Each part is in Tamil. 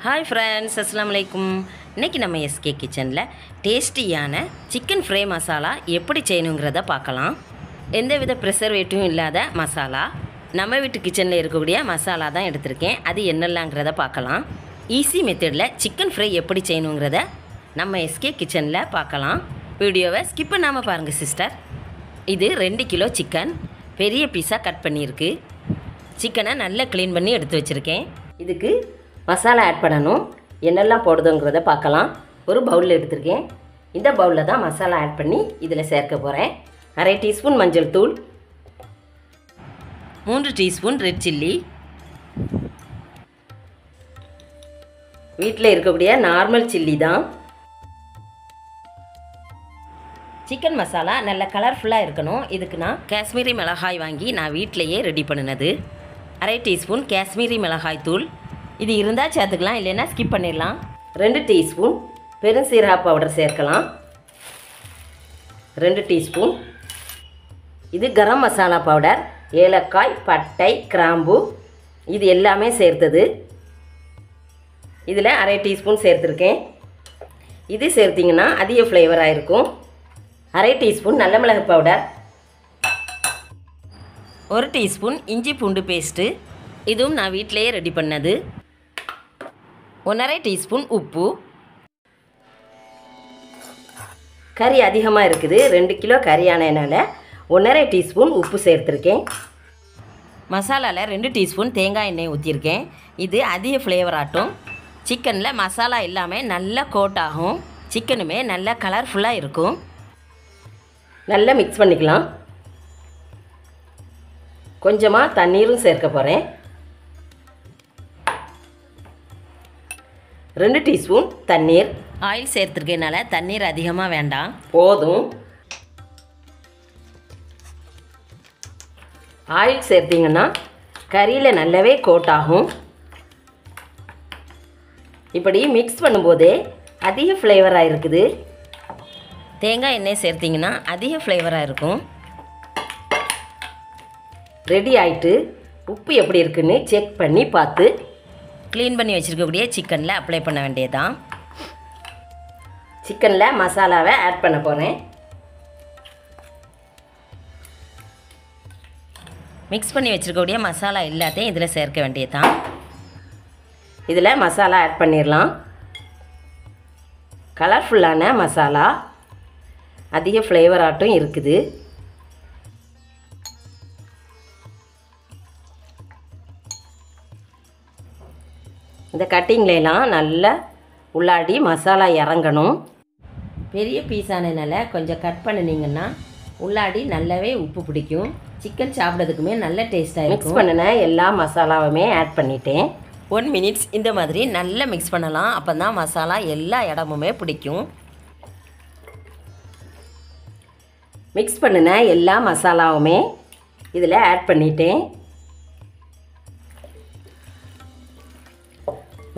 ஹாய் ஃப்ரெண்ட்ஸ், அஸ்ஸலாமு அலைக்கும். இன்றைக்கி நம்ம எஸ்கே கிச்சனில் டேஸ்டியான சிக்கன் ஃப்ரை மசாலா எப்படி செய்யணுங்கிறத பார்க்கலாம். எந்தவித ப்ரிசர்வேட்டிவும் இல்லாத மசாலா, நம்ம வீட்டு கிச்சனில் இருக்கக்கூடிய மசாலா தான் எடுத்திருக்கேன். அது என்னெல்லாங்கிறத பார்க்கலாம். ஈஸி மெத்தடில் சிக்கன் ஃப்ரை எப்படி செய்யணுங்கிறத நம்ம எஸ்கே கிச்சனில் பார்க்கலாம். வீடியோவை ஸ்கிப் பண்ணாமல் பாருங்கள் சிஸ்டர். இது 2 கிலோ சிக்கன் பெரிய பீஸாக கட் பண்ணியிருக்கு. சிக்கனை நல்லா க்ளீன் பண்ணி எடுத்து வச்சுருக்கேன். இதுக்கு மசாலா ஆட் பண்ணணும். என்னெல்லாம் போடுதுங்கிறத பார்க்கலாம். ஒரு பவுலில் எடுத்திருக்கேன். இந்த பவுலில் தான் மசாலா ஆட் பண்ணி இதில் சேர்க்க போகிறேன். 1/2 டீஸ்பூன் மஞ்சள் தூள், 3 டீஸ்பூன் ரெட் சில்லி, வீட்டில் இருக்கக்கூடிய நார்மல் சில்லி தான். சிக்கன் மசாலா நல்ல கலர்ஃபுல்லாக இருக்கணும். இதுக்கு நான் காஷ்மீரி மிளகாய் வாங்கி நான் வீட்டிலையே ரெடி பண்ணினது. 1/2 டீஸ்பூன் காஷ்மீரி மிளகாய் தூள், இது இருந்தால் சேர்த்துக்கலாம், இல்லைன்னா ஸ்கிப் பண்ணிடலாம். 2 டீஸ்பூன் பெருஞ்சீரக பவுடர் சேர்க்கலாம். 2 டீஸ்பூன் இது கரம் மசாலா பவுடர், ஏலக்காய், பட்டை, கிராம்பு இது எல்லாமே சேர்த்தது. இதில் 1/2 டீஸ்பூன் சேர்த்துருக்கேன். இது சேர்த்திங்கன்னா அதிக ஃப்ளேவராக இருக்கும். 1/2 டீஸ்பூன் நல்ல மிளகு பவுடர், 1 டீஸ்பூன் இஞ்சி பூண்டு பேஸ்ட்டு, இதுவும் நான் வீட்டிலையே ரெடி பண்ணது. 1/2 டீஸ்பூன் உப்பு. கறி அதிகமாக இருக்குது, 2 கிலோ கறி ஆனதுனால 1/2 டீஸ்பூன் உப்பு சேர்த்துருக்கேன். மசாலாவில் 2 டீஸ்பூன் தேங்காய் எண்ணெய் ஊற்றிருக்கேன். இது அதிக ஃப்ளேவர் ஆட்டும். சிக்கனில் மசாலா எல்லாமே நல்லா கோட் ஆகும், சிக்கனுமே நல்லா கலர்ஃபுல்லாக இருக்கும். நல்லா மிக்ஸ் பண்ணிக்கலாம். கொஞ்சமாக தண்ணீரும் சேர்க்க போகிறேன். 2 டீஸ்பூன் தண்ணீர். ஆயில் சேர்த்துருக்கனால தண்ணீர் அதிகமாக வேண்டாம், போதும். ஆயில் சேர்த்திங்கன்னா கறியில் நல்லாவே கோட் ஆகும். இப்படி மிக்ஸ் பண்ணும்போதே அதிக ஃப்ளேவராக இருக்குது. தேங்காய் எண்ணெய் சேர்த்திங்கன்னா அதிக ஃப்ளேவராக இருக்கும். ரெடி ஆகிட்டு உப்பு எப்படி இருக்குன்னு செக் பண்ணி பார்த்து க்ளீன் பண்ணி வச்சுருக்கக்கூடிய சிக்கனில் அப்ளை பண்ண வேண்டியதுதான். சிக்கனில் மசாலாவை ஆட் பண்ண போகிறேன். மிக்ஸ் பண்ணி வச்சுருக்கக்கூடிய மசாலா எல்லாத்தையும் இதில் சேர்க்க வேண்டியதுதான். இதில் மசாலா ஆட் பண்ணிடலாம். கலர்ஃபுல்லான மசாலா, அதிக ஃப்ளேவராட்டும் இருக்குது. இந்த கட்டிங்லாம் நல்லா உள்ளாடி மசாலா இறங்கணும். பெரிய பீஸானதுனால கொஞ்சம் கட் பண்ணினீங்கன்னா உள்ளாடி நல்லாவே உப்பு பிடிக்கும். சிக்கன் சாப்பிட்றதுக்குமே நல்ல டேஸ்ட்டாக இருக்கும். மிக்ஸ் பண்ணின எல்லா மசாலாவுமே ஆட் பண்ணிட்டேன். 1 மினிட்ஸ் இந்த மாதிரி நல்லா மிக்ஸ் பண்ணலாம். அப்போ தான் மசாலா எல்லா இடமுமே பிடிக்கும். மிக்ஸ் பண்ணின எல்லா மசாலாவுமே இதில் ஆட் பண்ணிட்டேன்.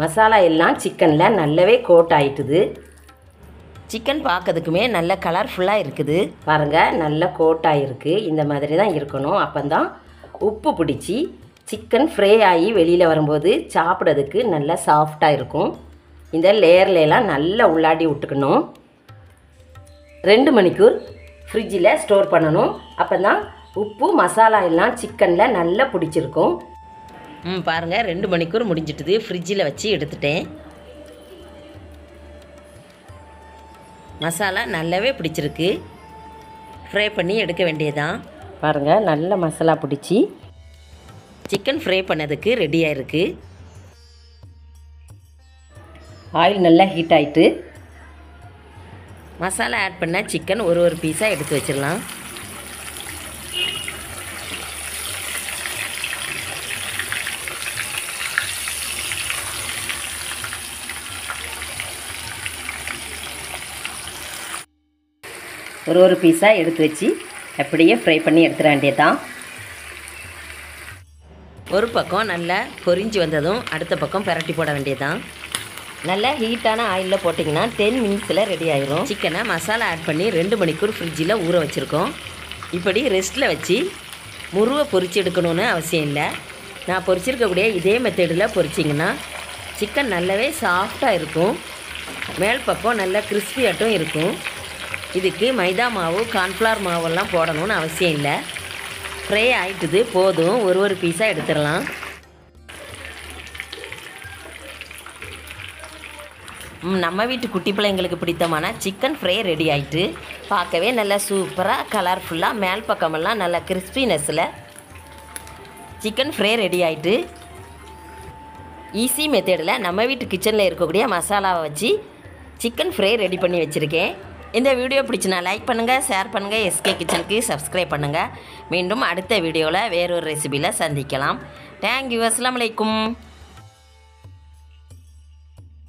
மசாலா எல்லாம் சிக்கனில் நல்லாவே கோட் ஆகிட்டுது. சிக்கன் பார்க்கறதுக்குமே நல்ல கலர்ஃபுல்லாக இருக்குது. பாருங்கள், நல்ல கோட் ஆகிருக்கு. இந்த மாதிரி தான் இருக்கணும். அப்போ தான் உப்பு பிடிச்சி சிக்கன் ஃப்ரை ஆகி வெளியில் வரும்போது சாப்பிட்றதுக்கு நல்லா சாஃப்டாக இருக்கும். இந்த லேயர்லாம் நல்லா உள்ளாடி விட்டுக்கணும். 2 மணிக்கூர் ஃப்ரிட்ஜில் ஸ்டோர் பண்ணணும். அப்போ தான் உப்பு மசாலா எல்லாம் சிக்கனில் நல்லா பிடிச்சிருக்கும். பாருங்கள், 2 மணிக்கூர் முடிஞ்சிட்டுது. ஃப்ரிட்ஜில் வச்சு எடுத்துட்டேன். மசாலா நல்லாவே பிடிச்சிருக்கு. ஃப்ரை பண்ணி எடுக்க வேண்டியதான். பாருங்கள், நல்ல மசாலா பிடிச்சி சிக்கன் ஃப்ரை பண்ணதுக்கு ரெடியாக இருக்குது. ஆயில் நல்லா ஹீட் ஆகிட்டு மசாலா ஆட் பண்ண சிக்கன் ஒரு பீஸாக எடுத்து வச்சிடலாம். ஒரு பீஸாக எடுத்து வச்சு அப்படியே ஃப்ரை பண்ணி எடுத்துட வேண்டியதான். ஒரு பக்கம் நல்லா பொரிஞ்சு வந்ததும் அடுத்த பக்கம் பரட்டி போட வேண்டியதான். நல்லா ஹீட்டான ஆயிலில் போட்டிங்கன்னா 10 மினிட்ஸில் ரெடி ஆயிரும். சிக்கனை மசாலா ஆட் பண்ணி 2 மணிக்கூர் ஃப்ரிட்ஜில் ஊற வச்சுருக்கோம். இப்படி ரெஸ்ட்டில் வச்சு முருவை பொரிச்சு எடுக்கணும்னு அவசியம் இல்லை. நான் பொரிச்சிருக்கக்கூடிய இதே மெத்தடில் பொரிச்சிங்கன்னா சிக்கன் நல்லாவே சாஃப்டாக இருக்கும், மேல் பக்கம் நல்லா கிறிஸ்பியாட்டும் இருக்கும். இதுக்கு மைதா மாவு கார்ன்ஃப்ளவர் மாவெல்லாம் போடணும்னு அவசியம் இல்லை. ஃப்ரை ஆகிட்டுது, போதும். ஒரு பீஸாக எடுத்துடலாம். நம்ம வீட்டு குட்டி பிள்ளைங்களுக்கு பிடித்தமான சிக்கன் ஃப்ரை ரெடி ஆகிட்டு, பார்க்கவே நல்லா சூப்பராக கலர்ஃபுல்லாக மேல் பக்கமெல்லாம் நல்லா கிறிஸ்பினஸில் சிக்கன் ஃப்ரை ரெடி ஆகிட்டு, ஈஸி மெத்தடில் நம்ம வீட்டு கிச்சனில் இருக்கக்கூடிய மசாலாவை வச்சு சிக்கன் ஃப்ரை ரெடி பண்ணி வச்சுருக்கேன். இந்த வீடியோ பிடிச்சினா லைக் பண்ணுங்கள், ஷேர் பண்ணுங்கள், எஸ்கே கிச்சனுக்கு சப்ஸ்கிரைப் பண்ணுங்கள். மீண்டும் அடுத்த வீடியோவில் வேறொரு ரெசிபியில் சந்திக்கலாம். தேங்க்யூ. அஸ்ஸலாமு அலைக்கும்.